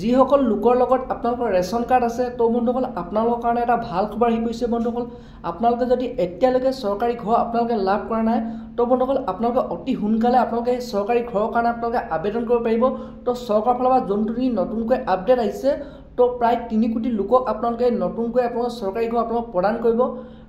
যিসকল লোকৰ লগত আপোনালোকৰ ৰেচন কাৰ্ড আছে তো বন্ধুসকল আপোনালোকৰ কাৰণে এটা ভাল খবৰ আহি পৰিছে বন্ধুসকল। আপোনালোকে যদি এতিয়ালৈকে চৰকাৰী ঘৰ আপোনালোকে লাভ কৰা নাই তো বন্ধুসকল আপোনালোকে অতি সোনকালে আপোনালোকে চৰকাৰী ঘৰৰ কাৰণে আপোনালোকে আবেদন কৰিব পাৰিব। তো চৰকাৰৰ ফালৰ পৰা যোনটো নতুনকৈ আপডেট আহিছে তো প্ৰায় 3 কোটি লোকক আপোনালোকে নতুনকৈ আপোনালোকৰ চৰকাৰী ঘৰ আপোনালোকক প্ৰদান কৰিব।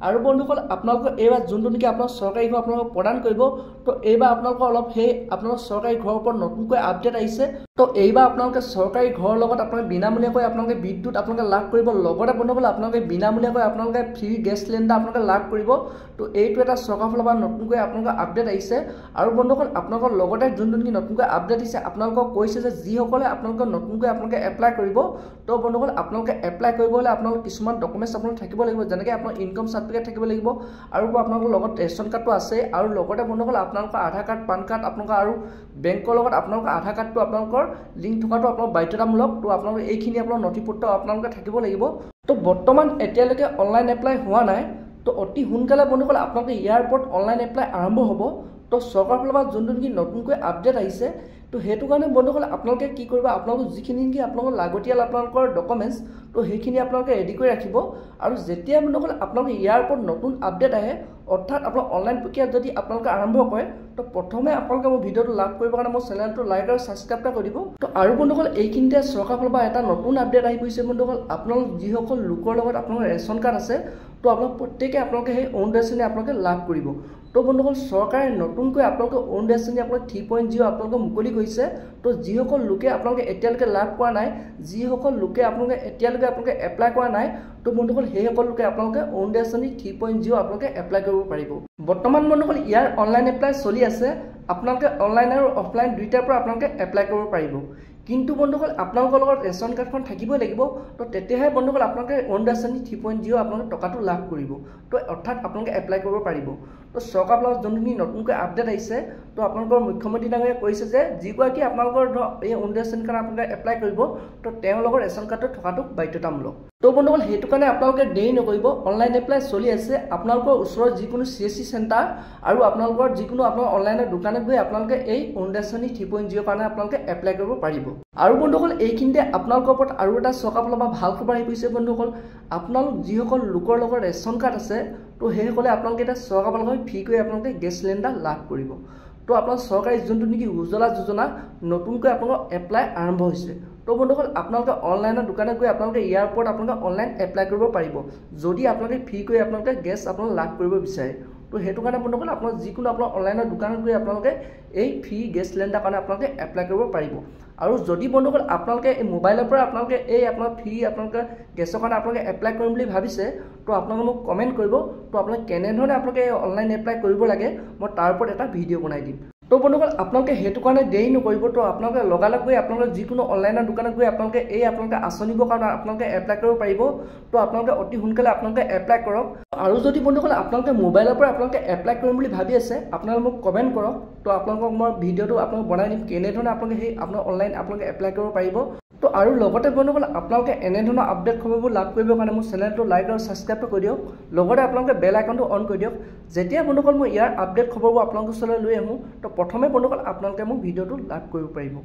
আৰু বন্ধুসকল আপোনালোকৰ এইবাৰ যোনটো নেকি আপোনালোকৰ চৰকাৰী ঘৰ আপোনালোকক প্ৰদান কৰিব তো এইবাৰ আপোনালোকৰ অলপ সেই আপোনালোকৰ চৰকাৰী ঘৰৰ ওপৰত নতুনকৈ আপডেট আহিছে। তো এইবাৰ আপোনালোকে চৰকাৰী ঘৰৰ লগত আপোনালোকে বিনামূলীয়াকৈ আপোনালোকে বিদ্যুৎ আপোনালোকে লাভ কৰিব। লগতে বন্ধুসকল আপোনালোকে বিনামূলীয়াকৈ আপোনালোকে ফ্ৰী গেছ চিলিণ্ডাৰ আপোনালোকে লাভ কৰিব। তো এইটো এটা চৰকাৰৰ ফালৰ পৰা নতুনকৈ আপোনালোকৰ আপডেট আহিছে। আৰু বন্ধুসকল আপোনালোকৰ লগতে যোনটো নেকি নতুনকৈ আপডেট দিছে আপোনালোকক কৈছে যে যিসকলে আপোনালোকে নতুনকৈ আপোনালোকে এপ্লাই কৰিব তো বন্ধুসকল আপোনালোকে এপ্লাই কৰিব হ'লে আপোনালোকৰ কিছুমান ডকুমেণ্টছ আপোনালোক থাকিব লাগিব, যেনেকৈ আপোনাৰ ইনকম চাৰ্টিফিকেট থাকিব লাগিব আৰু আপোনালোকৰ লগত ৰেচন কাৰ্ডটো আছে। আৰু লগতে বন্ধুসকল আপোনালোকৰ আধাৰ কাৰ্ড পান কাৰ্ড আপোনালোকৰ আৰু বেংকৰ লগত আপোনালোকৰ আধাৰ কাৰ্ডটো আপোনালোকৰ লিংক থকাটো আপোনালোক বাধ্যতামূলক। তো আপোনালোকে এইখিনি আপোনাৰ নথিপত্ৰ আপোনালোকে থাকিব লাগিব। তো বৰ্তমান এতিয়ালৈকে অনলাইন এপ্লাই হোৱা নাই, তো অতি সোনকালে বন্ধুসকল আপোনালোকে ইয়াৰ ওপৰত অনলাইন এপ্লাই আৰম্ভ হ'ব। তো চৰকাৰৰ ফালৰ পৰা যোনটো নেকি নতুনকৈ আপডেট আহিছে তো সেইটো কাৰণে বন্ধুসকল আপোনালোকে কি কৰিব, আপোনালোকৰ যিখিনি নেকি আপোনালোকৰ লাগতিয়াল আপোনালোকৰ ডকুমেণ্টছ তো সেইখিনি আপোনালোকে ৰেডি কৰি ৰাখিব। আৰু যেতিয়া বন্ধুসকল আপোনালোকে ইয়াৰ ওপৰত নতুন আপডেট আহে অৰ্থাৎ আপোনাৰ অনলাইন প্ৰক্ৰিয়া যদি আপোনালোকে আৰম্ভ কৰে তো প্ৰথমে আপোনালোকে মোৰ ভিডিঅ'টো লাভ কৰিবৰ কাৰণে মোৰ চেনেলটো লাইক আৰু ছাবস্ক্ৰাইব কৰি দিব। তো আৰু বন্ধুসকল এইখিনিতে চৰকাৰৰ ফালৰ পৰা এটা নতুন আপডেট আহি পৰিছে বন্ধুসকল। আপোনালোক যিসকল লোকৰ লগত আপোনালোকৰ ৰেচন কাৰ্ড আছে তো আপোনালোক প্ৰত্যেকে আপোনালোকে সেই অৰুণোদয় আঁচনি আপোনালোকে লাভ কৰিব। তো বন্ধুসকল চৰকাৰে নতুনকৈ আপোনালোকে অৰুণোদয় আঁচনি আপোনালোকে 3.0 আপোনালোকে মুকলি কৰিছে। তো যিসকল লোকে আপোনালোকে এতিয়ালৈকে লাভ কৰা নাই, যিসকল লোকে আপোনালোকে এতিয়ালৈকে আপোনালোকে এপ্লাই কৰা নাই তো বন্ধুসকল সেইসকল লোকে আপোনালোকে অৰুণোদয় আঁচনি 3.0 আপোনালোকে এপ্লাই কৰিব পাৰিব। বৰ্তমান বন্ধুসকল ইয়াৰ অনলাইন এপ্লাই চলি আছে। আপোনালোকে অনলাইন আৰু অফলাইন দুইটাৰ পৰা আপোনালোকে এপ্লাই কৰিব পাৰিব। কিন্তু বন্ধুসকল আপোনালোকৰ লগত ৰেচন কাৰ্ডখন থাকিবই লাগিব। তো তেতিয়াহে বন্ধুসকল আপোনালোকে অৰুণোদয় আঁচনি 3.0 আপোনালোকে টকাটো লাভ কৰিব। তো অৰ্থাৎ আপোনালোকে এপ্লাই কৰিব পাৰিব। তো চৰকাৰৰ ফালৰ পৰা যোনখিনি নতুনকৈ আপডেট আহিছে তো আপোনালোকৰ মুখ্যমন্ত্ৰী ডাঙৰীয়াই কৈছে যে যিগৰাকী আপোনালোকৰ এই অৰুণোদয় আঁচনিৰ কাৰণে আপোনালোকে এপ্লাই কৰিব তো তেওঁলোকৰ ৰেচন কাৰ্ডটো থকাটো বাধ্যতামূলক। তো বন্ধুসকল সেইটো কাৰণে আপোনালোকে দেৰি নকৰিব, অনলাইন এপ্লাই চলি আছে। আপোনালোকৰ ওচৰৰ যিকোনো CSC চেণ্টাৰ আৰু আপোনালোকৰ যিকোনো আপোনাৰ অনলাইনৰ দোকানত গৈ আপোনালোকে এই অৰুণোদয় আঁচনি 3.0 কাৰণে আপোনালোকে এপ্লাই কৰিব পাৰিব। আৰু বন্ধুসকল এইখিনিতে আপোনালোকৰ ওপৰত আৰু এটা চৰকাৰৰ ফালৰ পৰা ভাল খবৰ আহি পৰিছে বন্ধুসকল। আপোনালোক যিসকল লোকৰ লগত ৰেচন কাৰ্ড আছে তো সেইসকলে আপোনালোকে এতিয়া চৰকাৰৰ ফালৰ পৰা ফ্ৰী কৰি আপোনালোকে গেছ চিলিণ্ডাৰ লাভ কৰিব। তো আপোনাৰ চৰকাৰী যোনটো নেকি উজ্জ্বলা যোজনা নতুনকৈ আপোনালোকৰ এপ্লাই আৰম্ভ হৈছে। তো বন্ধুসকল আপোনালোকে অনলাইনৰ দোকানত গৈ আপোনালোকে ইয়াৰ ওপৰত আপোনালোকে অনলাইন এপ্লাই কৰিব পাৰিব যদি আপোনালোকে ফ্ৰী কৰি আপোনালোকে গেছ আপোনালোকে লাভ কৰিব বিচাৰে। তো সেইটো কাৰণে বন্ধুসকল আপোনাৰ যিকোনো আপোনাৰ অনলাইনৰ দোকানত গৈ আপোনালোকে এই ফ্ৰী গেছ চিলিণ্ডাৰ কাৰণে আপোনালোকে এপ্লাই কৰিব পাৰিব। আৰু যদি বন্ধুসকল আপোনালোকে এই মোবাইলৰ পৰা আপোনালোকে এই আপোনাৰ ফ্ৰী আপোনালোকে গেছৰ কাৰণে আপোনালোকে এপ্লাই কৰিম বুলি ভাবিছে তো আপোনালোকে মোক কমেণ্ট কৰিব। তো আপোনালোকে কেনেধৰণে আপোনালোকে অনলাইন এপ্লাই কৰিব লাগে মই তাৰ ওপৰত এটা ভিডিঅ' বনাই দিম। তো বন্ধুসকল আপোনালোকে সেইটো কাৰণে দেৰি নকৰিব। তো আপোনালোকে লগালগ গৈ আপোনালোকে যিকোনো অনলাইনৰ দোকানত গৈ আপোনালোকে এই আপোনালোকে আঁচনিবোৰ কাৰণে আপোনালোকে এপ্লাই কৰিব পাৰিব। তো আপোনালোকে অতি সোনকালে আপোনালোকে এপ্লাই কৰক। আৰু যদি বন্ধুসকল আপোনালোকে মোবাইলৰ পৰা আপোনালোকে এপ্লাই কৰিম বুলি ভাবি আছে আপোনালোকে মোক কমেণ্ট কৰক। তো আপোনালোকক মই ভিডিঅ'টো আপোনালোক বনাই দিম কেনেধৰণে আপোনালোকে সেই আপোনাৰ অনলাইন আপোনালোকে এপ্লাই কৰিব পাৰিব। তো আৰু লগতে বন্ধুসকল আপোনালোকে এনেধৰণৰ আপডেট খবৰবোৰ লাভ কৰিবৰ কাৰণে মোৰ চেনেলটো লাইক আৰু ছাবস্ক্ৰাইব কৰি দিয়ক। লগতে আপোনালোকে বেল আইকনটো অন কৰি দিয়ক। যেতিয়া বন্ধুসকল মই ইয়াৰ আপডেট খবৰবোৰ আপোনালোকৰ ওচৰলৈ লৈ আহোঁ তো প্ৰথমে বন্ধুসকল আপোনালোকে মোক ভিডিঅ'টো লাভ কৰিব পাৰিব।